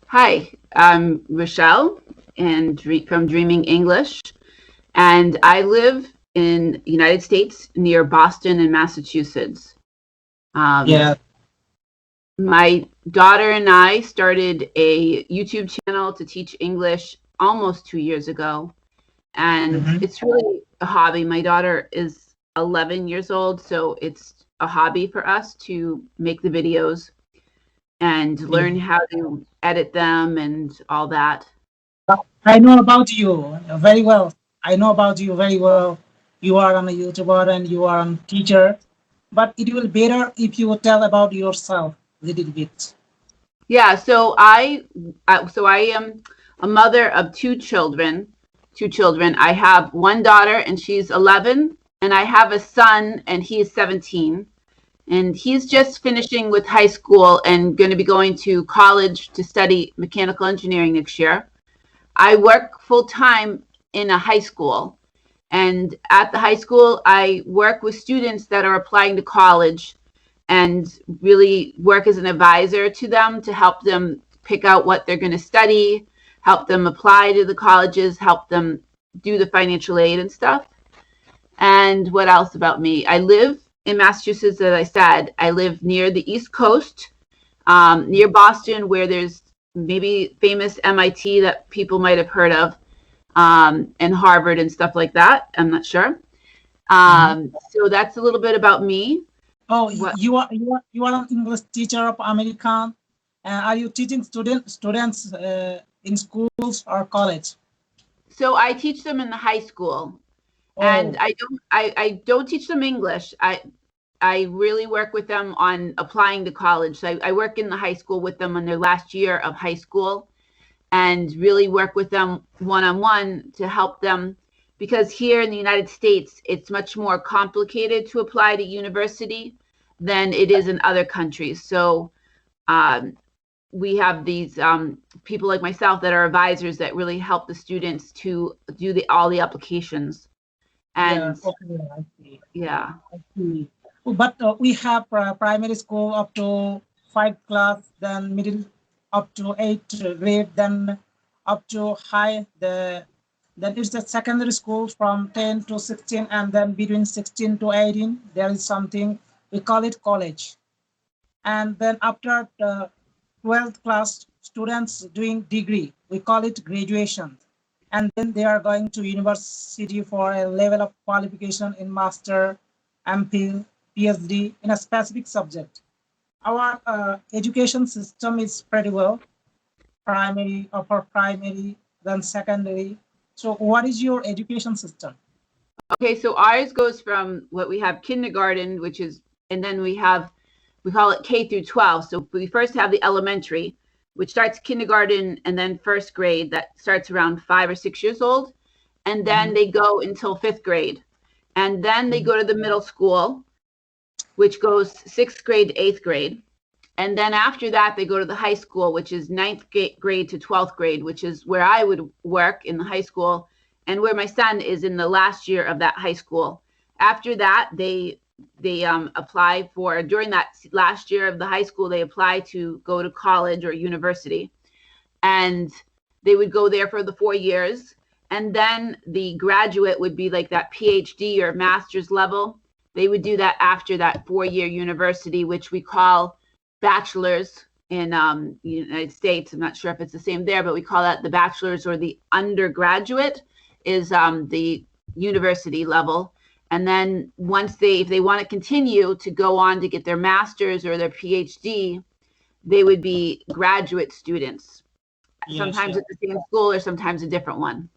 Hi, I'm Rochelle and from Dreaming English, and I live in the United States near Boston and Massachusetts. Um, Yeah. my daughter and I started a YouTube channel to teach English almost 2 years ago, and Mhm. it's really a hobby. My daughter is 11 years old, so it's a hobby for us to make the videos and Yeah. learn how to edit them and all that. I know about you very well. I know about you very well. You are a YouTuber and you are a teacher, but it will better if you tell about yourself a little bit. Yeah, so I am a mother of two children. Two children. I have one daughter and she's 11, and I have a son and he is 17. And he's just finishing with high school and going to be going to college to study mechanical engineering next year. I work full time in a high school, and at the high school, I work with students that are applying to college and really work as an advisor to them to help them pick out what they're going to study, help them apply to the colleges, help them do the financial aid and stuff. And what else about me? I live in Massachusetts, as I said. I live near the East Coast, near Boston, where there's maybe famous MIT that people might have heard of, and Harvard and stuff like that. I'm not sure. Mhm. So that's a little bit about me. Oh, What you are an English teacher of American. Are you teaching students in schools or college? So I teach them in the high school, and Oh, I don't teach them English. I really work with them on applying to college. So I work in the high school with them in their last year of high school, and really work with them one on one to help them, because here in the United States it's much more complicated to apply to university than it is in other countries. So um, we have these people like myself that are advisors that really help the students to do all the applications. yeah. And Okay, I see. yeah. Mm. But we have primary school up to 5 class, then middle up to 8 grade, then up to high. Then it's the secondary school from 10 to 16, and then between 16 to 18 there is something we call it college. And then after the 12th class, students doing degree, we call it graduation. And then they are going to university for a level of qualification in master, MPhil, PhD in a specific subject. Our education system is pretty well, primary, upper primary, then secondary. So what is your education system? Okay, so ours goes from what we have kindergarten, which is, and then we call it K through 12. So we first have the elementary, which starts kindergarten and then first grade, that starts around 5 or 6 years old. And then Mhm, they go until fifth grade. And then they mhm, go to the middle school, which goes sixth grade to eighth grade. And then after that, they go to the high school, which is ninth grade to 12th grade, which is where I would work in the high school, and where my son is in the last year of that high school. After that, they apply for, during that last year of the high school, they apply to go to college or university, and they would go there for the 4 years. And then the graduate would be like that PhD or master's level. They would do that after that 4 year university, which we call bachelor's in the United States. I'm not sure if it's the same there, but we call that the bachelor's, or the undergraduate is the university level. And then once if they want to continue to go on to get their master's or their PhD, they would be graduate students, yes, sometimes yeah. at the same school or sometimes a different one.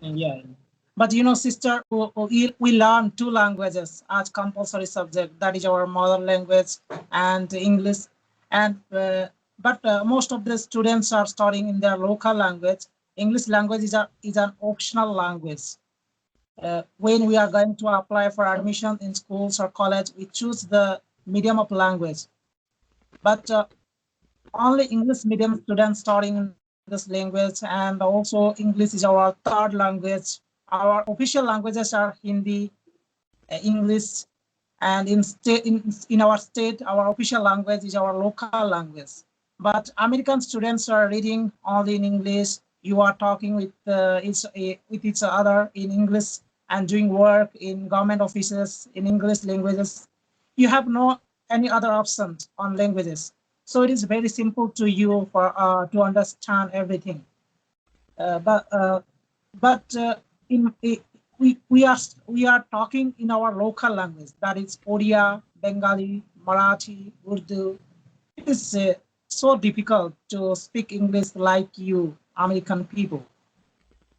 Yeah. But sister, we learn two languages as compulsory subject. That is our mother language and English. And but most of the students are studying in their local language. English language is an optional language. When we are going to apply for admission in schools or college, we choose the medium of language. But only English medium students studying in this language, and also English is our third language. Our official languages are Hindi, English, and in our state, our official language is our local language, but American students are reading only in English. You are talking with each other in English and doing work in government offices in English languages. You have no any other options on languages, so it is very simple to you for to understand everything. Uh, but uh, but in we are talking in our local language, that is Odia, Bengali, Marathi, Urdu. It is so difficult to speak English like you American people.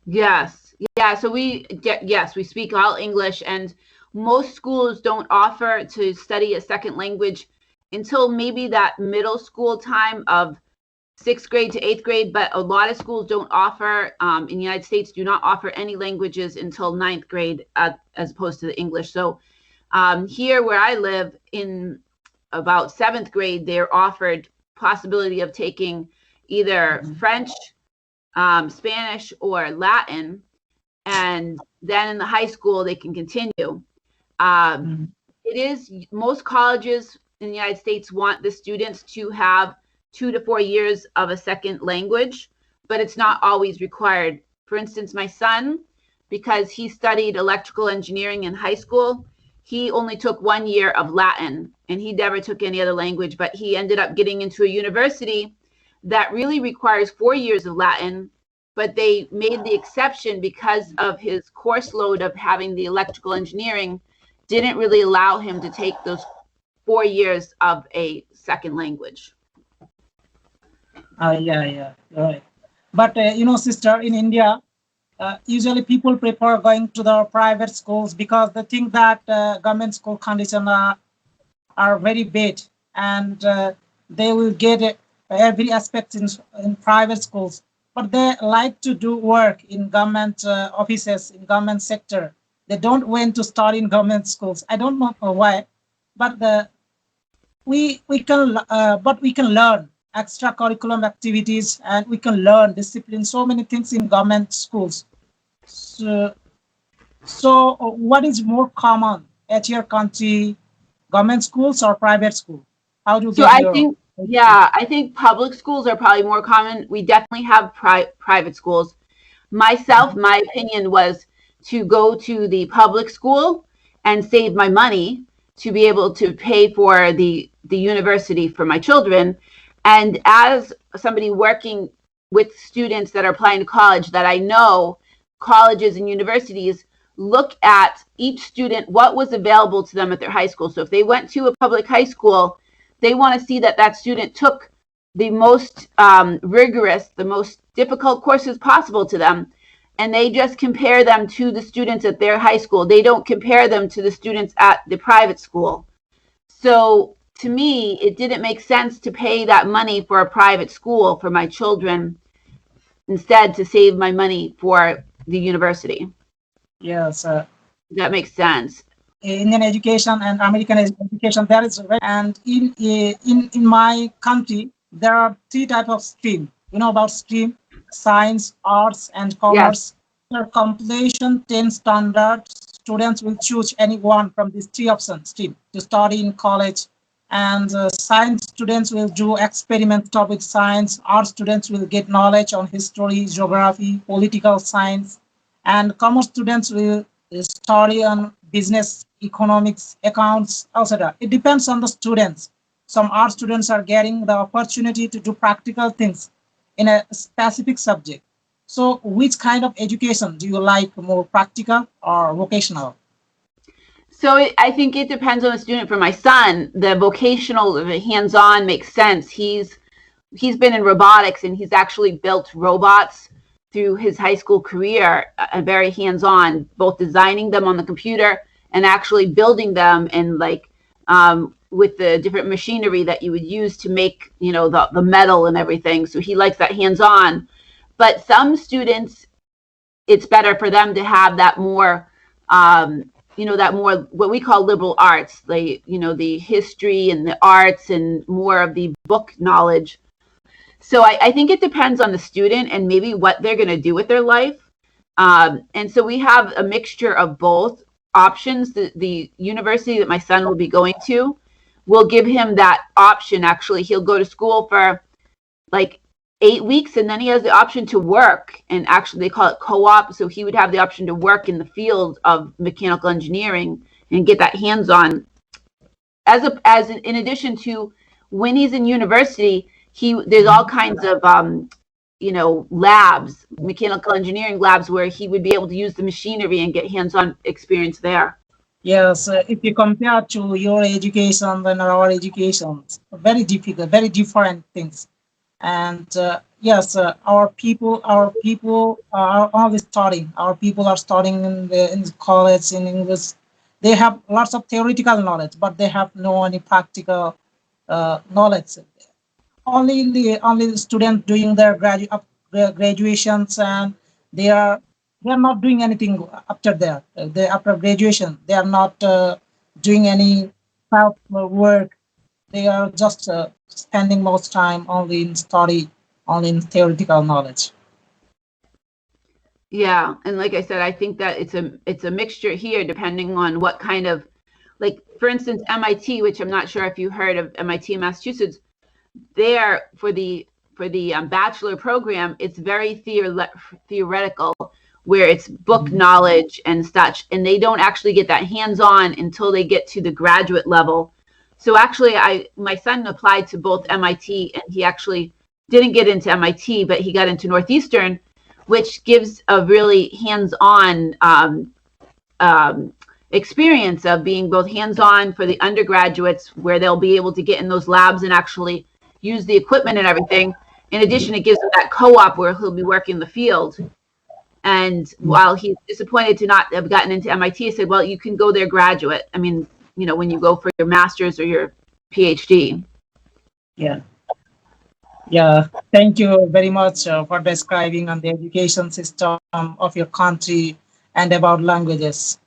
Yes. Yeah. So yes, we speak all English, and most schools don't offer to study a second language until maybe that middle school time of sixth grade to eighth grade. But a lot of schools don't offer, in the United States, do not offer any languages until ninth grade, as opposed to the English. So here where I live, in about seventh grade, they're offered possibility of taking either Mhm. French, Spanish, or Latin, and then in the high school they can continue. Um, Mhm. it is most colleges in the United States want the students to have 2 to 4 years of a second language, but it's not always required. For instance, my son, because he studied electrical engineering in high school, he only took 1 year of Latin and he never took any other language, but he ended up getting into a university that really requires 4 years of Latin, but they made the exception because of his course load of having the electrical engineering didn't really allow him to take those 4 years of a second language. Yeah, yeah, you're right. But sister, in India, usually people prefer going to the private schools because they think that government school conditions are very bad, and they will get every aspect in private schools, but they like to do work in government offices in government sector. They don't want to start in government schools. I don't know why, but we can learn extra curriculum activities, and we can learn discipline, so many things in government schools. So so what is more common at your country, government schools or private school? How do you So get I your think, education? yeah, I think public schools are probably more common. We definitely have private schools. Myself, Mhm. my opinion was to go to the public school and save my money to be able to pay for the university for my children. And as somebody working with students that are applying to college, that I know colleges and universities look at each student, what was available to them at their high school. So if they went to a public high school, they want to see that that student took the most rigorous, the most difficult courses possible to them. And they just compare them to the students at their high school. They don't compare them to the students at the private school. So to me, it didn't make sense to pay that money for a private school for my children, instead to save my money for the university. Yes, That makes sense. Indian education and American education, there is very, and in my country there are three types of stream. You know about stream: science, arts, and Yes. commerce. For completion 10 standard, students will choose any one from these three options stream to study in college. And science students will do experiment topic science. Art students will get knowledge on history, geography, political science, and commerce students will study on business, economics, accounts, etc. It depends on the students. Some art students are getting the opportunity to do practical things in a specific subject. So which kind of education do you like, more practical or vocational? So I think it depends on the student. For my son, the vocational, the hands-on makes sense. He's been in robotics and he's actually built robots through his high school career, very hands-on, both designing them on the computer and actually building them, and like with the different machinery that you would use to make, the metal and everything. So he likes that hands-on. But some students, it's better for them to have that more, that more what we call liberal arts, like, the history and the arts and more of the book knowledge. So I think it depends on the student and maybe what they're going to do with their life. And so we have a mixture of both options. The university that my son will be going to will give him that option. Actually, he'll go to school for like 8 weeks, and then he has the option to work, and actually they call it co-op, so he would have the option to work in the field of mechanical engineering and get that hands-on as in addition to when he's in university. There's all kinds of labs, mechanical engineering labs, where he would be able to use the machinery and get hands-on experience there. Yes, if you compare to your education and our education, very difficult, very different things. And yes, our people are always studying. Our people are studying in college, in English. They have lots of theoretical knowledge, but they have no any practical knowledge. Only the students doing their graduations, and they are not doing anything after there. After graduation, they are not doing any self work. They are just spending most time only in study, only in theoretical knowledge. Yeah, and like I said, I think that it's a mixture here, depending on what kind of, like, for instance, MIT, which I'm not sure if you heard of MIT in Massachusetts. There, for the bachelor program, it's very theoretical, where it's book knowledge and such, and they don't actually get that hands-on until they get to the graduate level. So actually, my son applied to both MIT, and he actually didn't get into MIT, but he got into Northeastern, which gives a really hands-on experience of being both hands-on for the undergraduates, where they'll be able to get in those labs and actually use the equipment and everything. In addition, it gives him that co-op where he'll be working in the field. And while he's disappointed to not have gotten into MIT, I said, well, you can go there graduate. I mean, when you go for your master's or your PhD. Yeah. Yeah, thank you very much for describing on the education system of your country and about languages.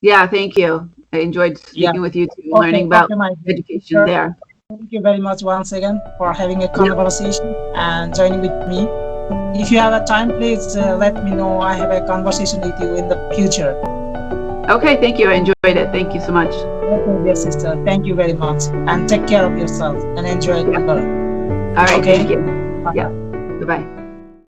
Yeah, thank you. I enjoyed speaking with you too, learning about education there. Thank you very much once again for having a conversation and joining with me. If you have a time, please let me know. I have a conversation with you in the future. Okay, thank you. I enjoyed it. Thank you so much. Okay, dear sister. Thank you very much. And take care of yourself and enjoy it. All right, okay. Thank you. Yeah, goodbye.